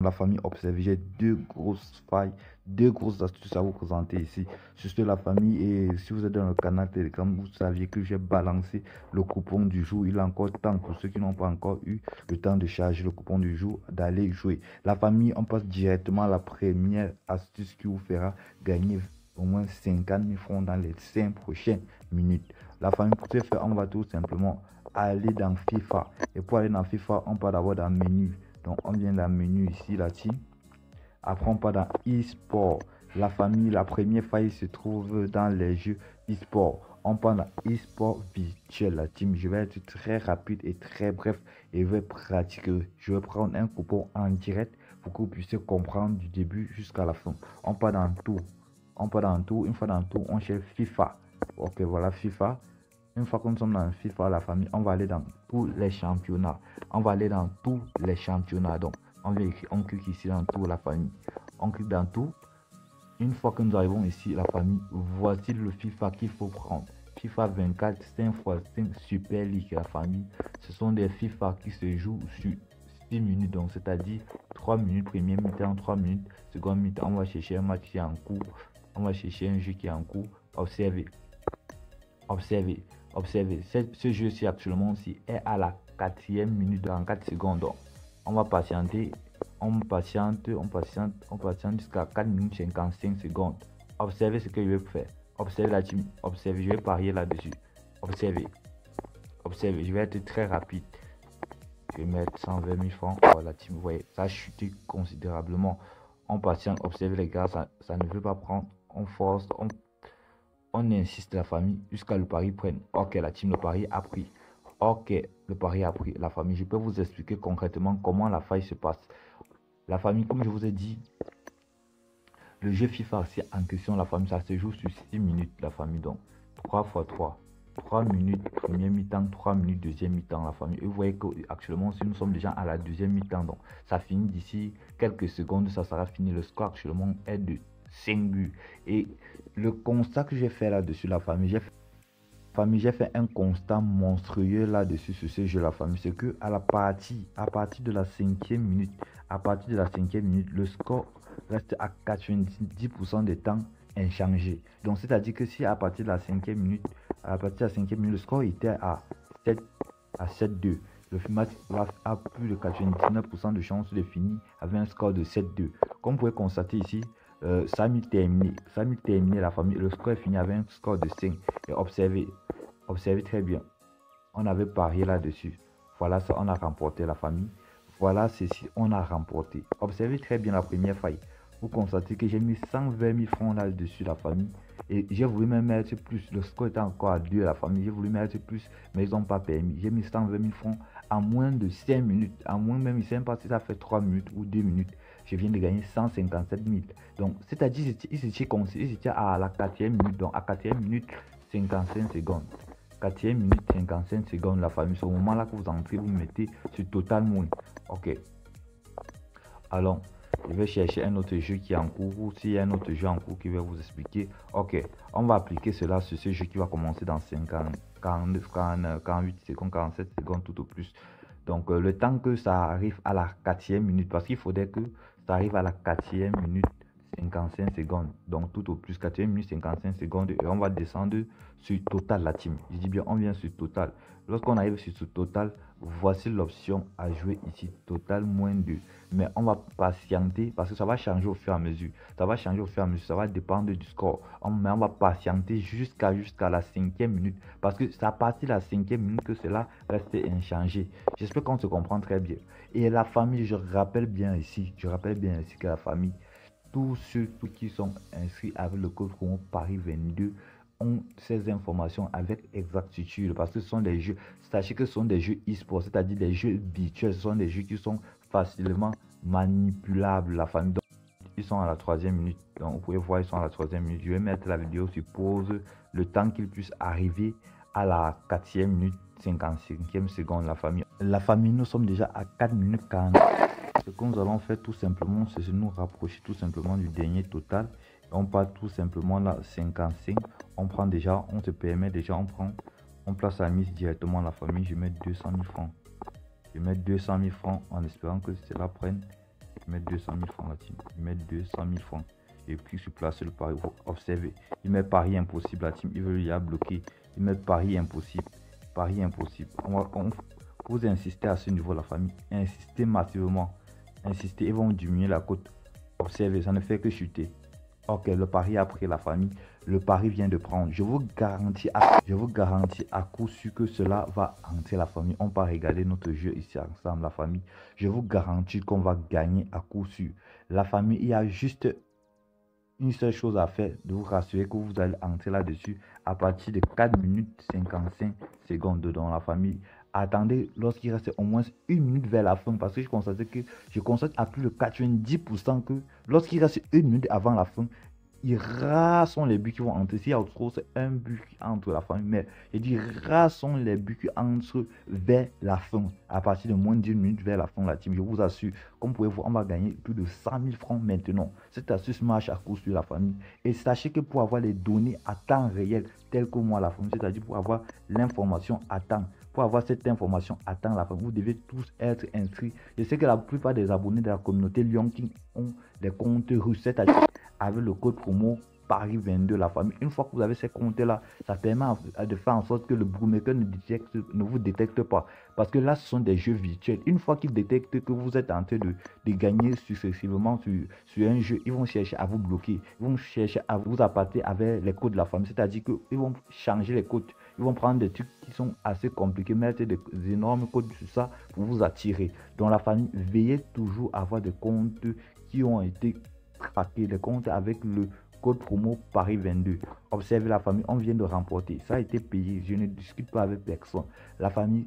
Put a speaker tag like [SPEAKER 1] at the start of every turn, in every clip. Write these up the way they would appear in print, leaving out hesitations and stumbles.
[SPEAKER 1] La famille, observez, j'ai deux grosses failles, deux grosses astuces à vous présenter ici. Juste la famille, et si vous êtes dans le canal Telegram, vous saviez que j'ai balancé le coupon du jour. Il est encore temps pour ceux qui n'ont pas encore eu le temps de charger le coupon du jour, d'aller jouer. La famille, on passe directement à la première astuce qui vous fera gagner au moins 50 000 francs dans les 5 prochaines minutes. La famille, pour ce faire, on va tout simplement aller dans FIFA. Et pour aller dans FIFA, on part d'abord dans menu. Donc, on vient dans le menu ici, la team. Après, on part dans e-sport. La famille, la première faille se trouve dans les jeux e-sport. On part dans e-sport virtuel, la team. Je vais être très rapide et très bref et je vais pratiquer. Je vais prendre un coupon en direct pour que vous puissiez comprendre du début jusqu'à la fin. On part dans tout. On part dans tout. Une fois dans tout, on cherche FIFA. Ok, voilà FIFA. Une fois que nous sommes dans FIFA, la famille, on va aller dans tous les championnats. On va aller dans tous les championnats. Donc, on clique ici dans tout, la famille. On clique dans tout. Une fois que nous arrivons ici, la famille, voici le FIFA qu'il faut prendre. FIFA 24, 5x5 Super League, la famille. Ce sont des FIFA qui se jouent sur 6 minutes. Donc, c'est-à-dire 3 minutes première mi-temps, 3 minutes seconde mi-temps. On va chercher un match qui est en cours. On va chercher un jeu qui est en cours. Observez. Observez. Observez, ce jeu-ci actuellement aussi est à la 4e minute dans 4 secondes. Donc, on va patienter, on patiente jusqu'à 4 minutes 55 secondes. Observez ce que je vais faire. Observez la team, observez, je vais parier là-dessus. Observez, observez, je vais être très rapide. Je vais mettre 120 000 francs. Oh, la team, vous voyez, ça a chuté considérablement. On patiente, observez les gars, ça ne veut pas prendre. On force, on insiste la famille jusqu'à le pari prenne. Ok, la team, le pari a pris. Ok, le pari a pris. La famille, je peux vous expliquer concrètement comment la faille se passe. La famille, comme je vous ai dit, le jeu FIFA c'est en question, la famille, ça se joue sur 6 minutes, la famille. Donc, 3 x 3. 3 minutes première mi-temps, 3 minutes deuxième mi-temps, la famille. Et vous voyez qu'actuellement, si nous sommes déjà à la deuxième mi-temps, donc ça finit d'ici quelques secondes, ça sera fini. Le score actuellement est de 5 buts. Et le constat que j'ai fait là-dessus, la famille, j'ai fait un constat monstrueux là-dessus sur ce jeu, la famille. C'est que à partir de la 5e minute, le score reste à 90% des temps inchangé. Donc, c'est-à-dire que si à partir de la 5e minute, le score était à 7-2. Le match a plus de 99% de chances de finir avec un score de 7-2. Comme vous pouvez constater ici, ça a mis terminé la famille. Le score est fini avec un score de 5. Et observez très bien. On avait parié là-dessus. Voilà ça, on a remporté la famille. Voilà ceci, on a remporté. Observez très bien la première faille. Vous constatez que j'ai mis 120 000 francs là-dessus la famille. Et j'ai voulu même mettre plus. Le score était encore à 2 la famille. J'ai voulu mettre plus, mais ils n'ont pas permis. J'ai mis 120 000 francs à moins de 5 minutes. À moins même, je ne sais pas si ça fait 3 minutes ou 2 minutes. Je viens de gagner 157 000. Donc, c'est-à-dire, ils étaient à la 4e minute. Donc, à 4e minute, 55 secondes. 4e minute 55 secondes, la famille. C'est au moment là que vous entrez, vous mettez sur Total Moon. Ok. Alors, je vais chercher un autre jeu qui est en cours, ou s'il y a un autre jeu en cours qui va vous expliquer. Ok, on va appliquer cela sur ce jeu qui va commencer dans 50, 49, 48 secondes, 47 secondes tout au plus. Donc, le temps que ça arrive à la 4e minute, parce qu'il faudrait que ça arrive à la 4e minute 55 secondes. Donc, tout au plus 4e minute 55 secondes. Et on va descendre sur Total, la team. Je dis bien, on vient sur Total. Lorsqu'on arrive sur ce Total, voici l'option à jouer ici. Total moins 2. Mais on va patienter parce que ça va changer au fur et à mesure. Ça va changer au fur et à mesure. Ça va dépendre du score. Mais on va patienter jusqu'à la 5e minute. Parce que c'est à partir de la 5e minute que cela reste inchangé. J'espère qu'on se comprend très bien. Et la famille, je rappelle bien ici que la famille, tous ceux qui sont inscrits avec le code promo Paris 22 ont ces informations avec exactitude parce que ce sont des jeux, sachez que ce sont des jeux e-sport, c'est-à-dire des jeux virtuels, ce sont des jeux qui sont facilement manipulables, la famille. Donc, ils sont à la 3e minute, donc vous pouvez voir, ils sont à la 3e minute. Je vais mettre la vidéo sur pause, le temps qu'ils puissent arriver à la 4e minute 55e seconde, la famille. La famille, nous sommes déjà à 4 minutes 40. Ce que nous allons faire tout simplement, c'est de nous rapprocher tout simplement du dernier total. On part tout simplement là 55. On prend déjà, on se permet déjà, on place la mise directement à la famille. Je mets 200 000 francs. Je mets 200 000 francs en espérant que cela prenne. Il met 200 000 francs la team. Il met 200 000 francs. Et puis sur place le pari, vous observez. Il met pari impossible la team. Il veut y bloquer. Il met pari impossible. Pari impossible. Vous insistez à ce niveau la famille. Insistez massivement. Insistez. Ils vont diminuer la cote. Observez, ça ne fait que chuter. Ok, le pari a pris la famille. Le pari vient de prendre. Je vous garantis à coup sûr que cela va entrer la famille. On va regarder notre jeu ici ensemble, la famille. Je vous garantis qu'on va gagner à coup sûr. La famille, il y a juste une seule chose à faire, de vous rassurer que vous allez entrer là-dessus à partir de 4 minutes 55 secondes dans la famille. Attendez lorsqu'il reste au moins 1 minute vers la fin, parce que je constate à plus de 90% que lorsqu'il reste 1 minute avant la fin, rares sont les buts qui vont entrer. S'il y a trop, c'est un but qui entre la fin. Mais je dis rares sont les buts qui entrent vers la fin. À partir de moins d'1 minute vers la fin de la team. Je vous assure, comme vous pouvez voir, on va gagner plus de 100 000 francs maintenant. Cette astuce marche à coup sur la famille. Et sachez que pour avoir les données à temps réel, telles que moi, la famille, c'est-à-dire pour avoir l'information à temps, pour avoir cette information à temps, la famille, vous devez tous être inscrits. Je sais que la plupart des abonnés de la communauté Lion King ont des comptes russes, c'est-à-dire avec le code promo Paris22 la famille. Une fois que vous avez ces comptes-là, ça permet de faire en sorte que le bookmaker ne vous détecte pas. Parce que là, ce sont des jeux virtuels. Une fois qu'ils détectent que vous êtes en train de gagner successivement sur un jeu, ils vont chercher à vous bloquer. Ils vont chercher à vous appâter avec les codes de la famille. C'est-à-dire qu'ils vont changer les codes. Ils vont prendre des trucs qui sont assez compliqués, mettre des énormes codes sur ça pour vous attirer. Dans la famille, veillez toujours à avoir des comptes qui ont été traquer les comptes avec le code promo Paris22. Observez la famille, on vient de remporter. Ça a été payé. Je ne discute pas avec personne. La famille,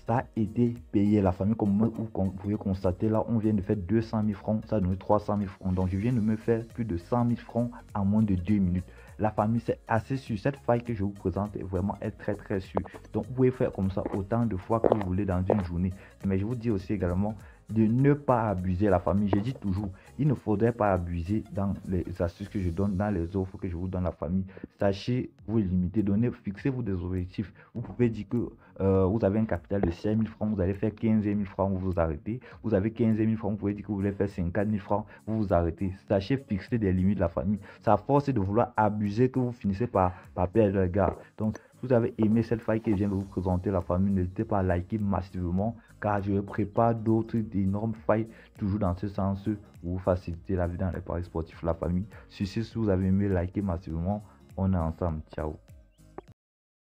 [SPEAKER 1] ça a été payé. La famille, comme vous pouvez constater, là, on vient de faire 200 000 francs. Ça donne 300 000 francs. Donc, je viens de me faire plus de 100 000 francs en moins de 2 minutes. La famille, c'est assez sûr. Cette faille que je vous présente est vraiment très sûre. Donc, vous pouvez faire comme ça autant de fois que vous voulez dans une journée. Mais je vous dis aussi également de ne pas abuser la famille. Je dis toujours, il ne faudrait pas abuser dans les astuces que je donne, dans les offres que je vous donne à la famille. Sachez vous limiter, fixez-vous des objectifs. Vous pouvez dire que vous avez un capital de 5 000 francs, vous allez faire 15 000 francs, vous vous arrêtez. Vous avez 15 000 francs, vous pouvez dire que vous voulez faire 50 000 francs, vous vous arrêtez. Sachez fixer des limites de la famille. Ça force de vouloir abuser que vous finissez par perdre le gars. Donc, si vous avez aimé cette faille que je viens de vous présenter, la famille, n'hésitez pas à liker massivement, car je prépare d'autres énormes failles, toujours dans ce sens, pour vous faciliter la vie dans les paris sportifs, la famille. Si vous avez aimé, likez massivement. On est ensemble. Ciao.